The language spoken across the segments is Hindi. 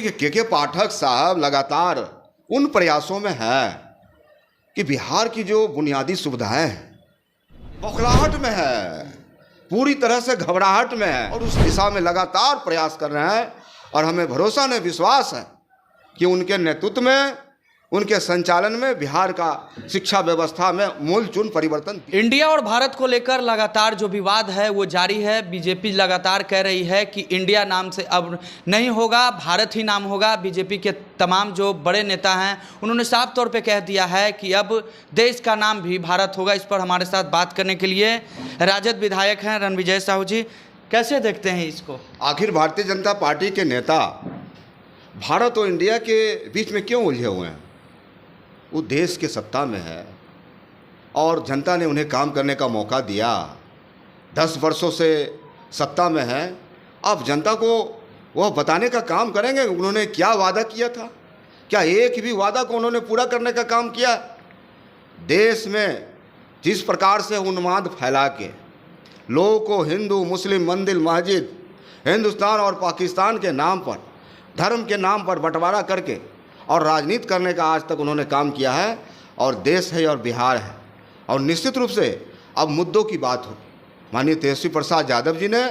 के पाठक साहब लगातार उन प्रयासों में है कि बिहार की जो बुनियादी सुविधाएं हैं बौखलाहट में है, पूरी तरह से घबराहट में है और उस दिशा में लगातार प्रयास कर रहे हैं। और हमें भरोसा नहीं, विश्वास है कि उनके नेतृत्व में, उनके संचालन में बिहार का शिक्षा व्यवस्था में मूलचूल परिवर्तन। इंडिया और भारत को लेकर लगातार जो विवाद है वो जारी है। बीजेपी लगातार कह रही है कि इंडिया नाम से अब नहीं होगा, भारत ही नाम होगा। बीजेपी के तमाम जो बड़े नेता हैं उन्होंने साफ तौर पे कह दिया है कि अब देश का नाम भी भारत होगा। इस पर हमारे साथ बात करने के लिए राजद विधायक हैं रणविजय साहू जी। कैसे देखते हैं इसको? आखिर भारतीय जनता पार्टी के नेता भारत और इंडिया के बीच में क्यों उलझे हुए हैं? वो देश के सत्ता में है और जनता ने उन्हें काम करने का मौका दिया। 10 वर्षों से सत्ता में है। अब जनता को वह बताने का काम करेंगे उन्होंने क्या वादा किया था। क्या एक भी वादा को उन्होंने पूरा करने का काम किया? देश में जिस प्रकार से उन्माद फैला के लोगों को हिंदू मुस्लिम मंदिर मस्जिद हिंदुस्तान और पाकिस्तान के नाम पर, धर्म के नाम पर बंटवारा करके और राजनीति करने का आज तक उन्होंने काम किया है। और देश है और बिहार है। और निश्चित रूप से अब मुद्दों की बात हो। माननीय तेजस्वी प्रसाद यादव जी ने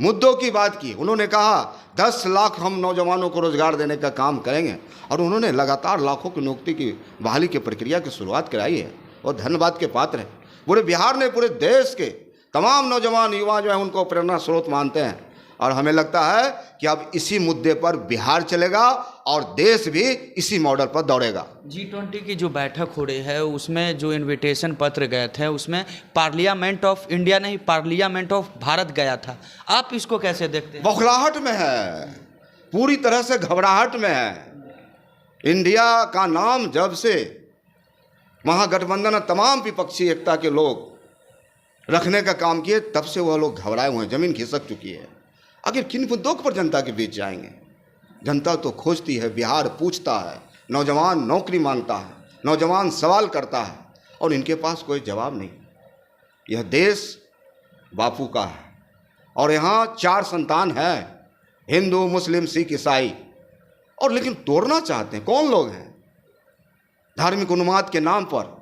मुद्दों की बात की। उन्होंने कहा 10 लाख हम नौजवानों को रोजगार देने का काम करेंगे और उन्होंने लगातार लाखों की नियुक्ति की बहाली की प्रक्रिया की शुरुआत कराई है और धन्यवाद के पात्र है। पूरे बिहार ने, पूरे देश के तमाम नौजवान युवा जो है उनको प्रेरणा स्रोत मानते हैं। और हमें लगता है कि अब इसी मुद्दे पर बिहार चलेगा और देश भी इसी मॉडल पर दौड़ेगा। G20 की जो बैठक हो रही है उसमें जो इनविटेशन पत्र गए थे उसमें पार्लियामेंट ऑफ इंडिया नहीं, पार्लियामेंट ऑफ भारत गया था। आप इसको कैसे देखते हैं? बौखलाहट में है, पूरी तरह से घबराहट में है। इंडिया का नाम जब से महागठबंधन तमाम विपक्षी एकता के लोग रखने का काम किए तब से वह लोग घबराए हुए हैं, जमीन खिसक चुकी है। आखिर किन मुद्दों पर जनता के बीच जाएंगे? जनता तो खोजती है, बिहार पूछता है, नौजवान नौकरी मांगता है, नौजवान सवाल करता है और इनके पास कोई जवाब नहीं। यह देश बापू का है और यहाँ 4 संतान है, हिंदू मुस्लिम सिख ईसाई, और लेकिन तोड़ना चाहते हैं। कौन लोग हैं? धार्मिक उन्माद के नाम पर,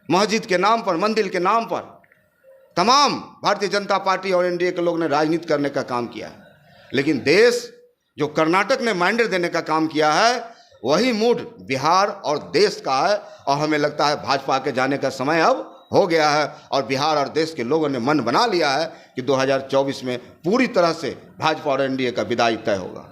मस्जिद के नाम पर, मंदिर के नाम पर तमाम भारतीय जनता पार्टी और एनडीए के लोग ने राजनीति करने का काम किया है। लेकिन देश जो कर्नाटक ने मैंडेट देने का काम किया है वही मूड बिहार और देश का है। और हमें लगता है भाजपा के जाने का समय अब हो गया है और बिहार और देश के लोगों ने मन बना लिया है कि 2024 में पूरी तरह से भाजपा और एनडीए का विदाई तय होगा।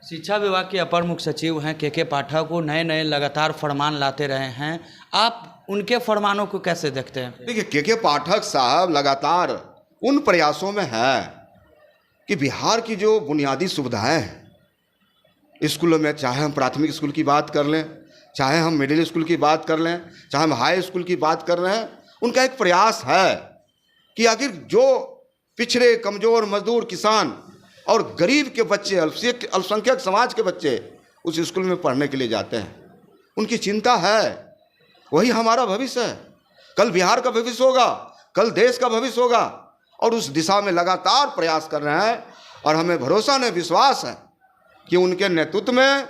शिक्षा विभाग के अपर मुख्य सचिव हैं के पाठक, को नए नए लगातार फरमान लाते रहे हैं। आप उनके फरमानों को कैसे देखते हैं? देखिए, के पाठक साहब लगातार उन प्रयासों में है कि बिहार की जो बुनियादी सुविधाएं हैं स्कूलों में, चाहे हम प्राथमिक स्कूल की बात कर लें, चाहे हम मिडिल स्कूल की बात कर लें, चाहे हम हाई स्कूल की बात कर रहे हैं, उनका एक प्रयास है कि आखिर जो पिछड़े कमज़ोर मजदूर किसान और गरीब के बच्चे, अल्पसंख्यक समाज के बच्चे उस स्कूल में पढ़ने के लिए जाते हैं, उनकी चिंता है। वही हमारा भविष्य है। कल बिहार का भविष्य होगा, कल देश का भविष्य होगा और उस दिशा में लगातार प्रयास कर रहे हैं। और हमें भरोसा नहीं, विश्वास है कि उनके नेतृत्व में,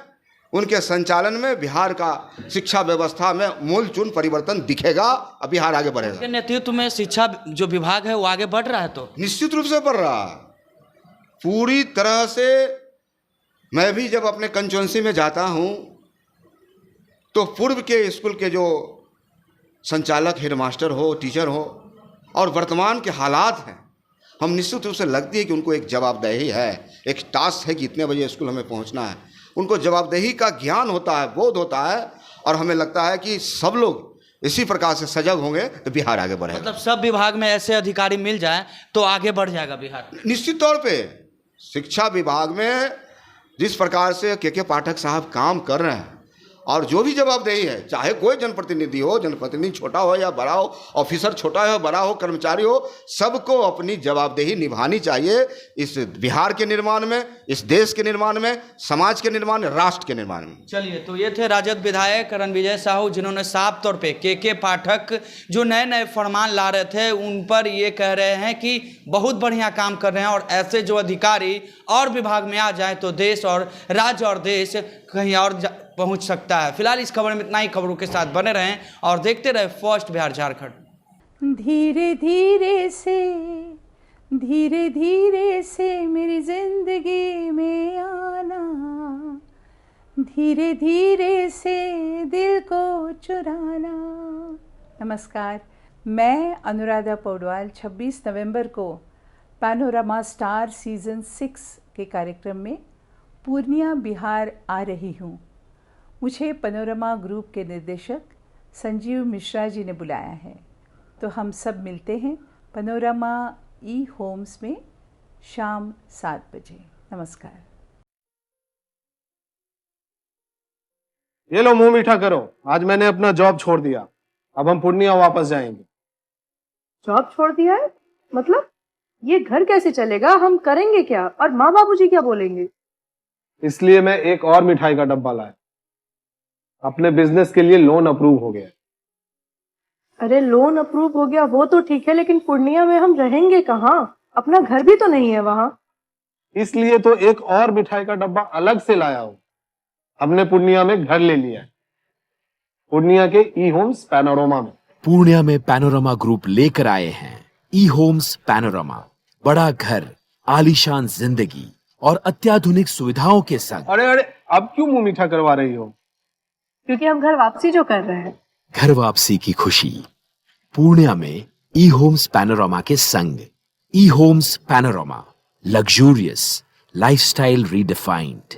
उनके संचालन में बिहार का शिक्षा व्यवस्था में मूलचूल परिवर्तन दिखेगा और बिहार आगे बढ़ेगा। उनके नेतृत्व में शिक्षा जो विभाग है वो आगे बढ़ रहा है, तो निश्चित रूप से बढ़ रहा है पूरी तरह से। मैं भी जब अपने कंस्टिट्यूएंसी में जाता हूँ तो पूर्व के स्कूल के जो संचालक, हेडमास्टर हो, टीचर हो और वर्तमान के हालात हैं, हम निश्चित रूप से लगती है कि उनको एक जवाबदेही है, एक टास्क है कि इतने बजे स्कूल हमें पहुंचना है। उनको जवाबदेही का ज्ञान होता है, बोध होता है और हमें लगता है कि सब लोग इसी प्रकार से सजग होंगे तो बिहार आगे बढ़ेगा। मतलब सब विभाग में ऐसे अधिकारी मिल जाए तो आगे बढ़ जाएगा बिहार। निश्चित तौर पे शिक्षा विभाग में जिस प्रकार से के पाठक साहब काम कर रहे हैं और जो भी जवाबदेही है, चाहे कोई जनप्रतिनिधि हो, जनप्रतिनिधि छोटा हो या बड़ा हो, ऑफिसर छोटा हो बड़ा हो, कर्मचारी हो, सबको अपनी जवाबदेही निभानी चाहिए इस बिहार के निर्माण में, इस देश के निर्माण में, समाज के निर्माण में, राष्ट्र के निर्माण में। चलिए, तो ये थे राजद विधायक रणविजय साहू, जिन्होंने साफ तौर पे के पाठक जो नए नए फरमान ला रहे थे उन पर ये कह रहे हैं कि बहुत बढ़िया काम कर रहे हैं और ऐसे जो अधिकारी और विभाग में आ जाए तो देश और राज्य और देश कहीं और पहुंच सकता है। फिलहाल इस खबर में इतना ही। खबरों के साथ बने रहें और देखते रहे फर्स्ट बिहार झारखंड। धीरे धीरे से मेरी जिंदगी में आना, धीरे धीरे से दिल को चुराना। नमस्कार, मैं अनुराधा पौडवाल 26 नवंबर को पैनोरामा स्टार सीज़न 6 के कार्यक्रम में पूर्णिया बिहार आ रही हूँ। मुझे पैनोरामा ग्रुप के निर्देशक संजीव मिश्रा जी ने बुलाया है, तो हम सब मिलते हैं पैनोरामा ई होम्स में शाम 7 बजे। नमस्कार। ये लो, मुंह मीठा करो। आज मैंने अपना जॉब छोड़ दिया, अब हम पूर्णिया वापस जाएंगे। जॉब छोड़ दिया है? मतलब ये घर कैसे चलेगा? हम करेंगे क्या? और माँ बाबूजी क्या बोलेंगे? इसलिए मैं एक और मिठाई का डब्बा लाया। अपने बिजनेस के लिए लोन अप्रूव हो गया। अरे लोन अप्रूव हो गया वो तो ठीक है, लेकिन पूर्णिया में हम रहेंगे कहाँ? अपना घर भी तो नहीं है वहाँ। इसलिए तो एक और मिठाई का डब्बा अलग से लाया हूँ। हमने पूर्णिया में घर ले लिया है, पूर्णिया के ई होम्स पैनोरामा में। पूर्णिया में पैनोरामा ग्रुप लेकर आए हैं ई होम्स पैनोरामा। बड़ा घर, आलीशान जिंदगी और अत्याधुनिक सुविधाओं के संग। अरे अब क्यों मुंह मीठा करवा रही हो? क्योंकि हम घर वापसी जो कर रहे हैं। घर वापसी की खुशी पूर्णिया में ई होम्स पैनोरामा के संग। E Homes Panorama, luxurious lifestyle redefined.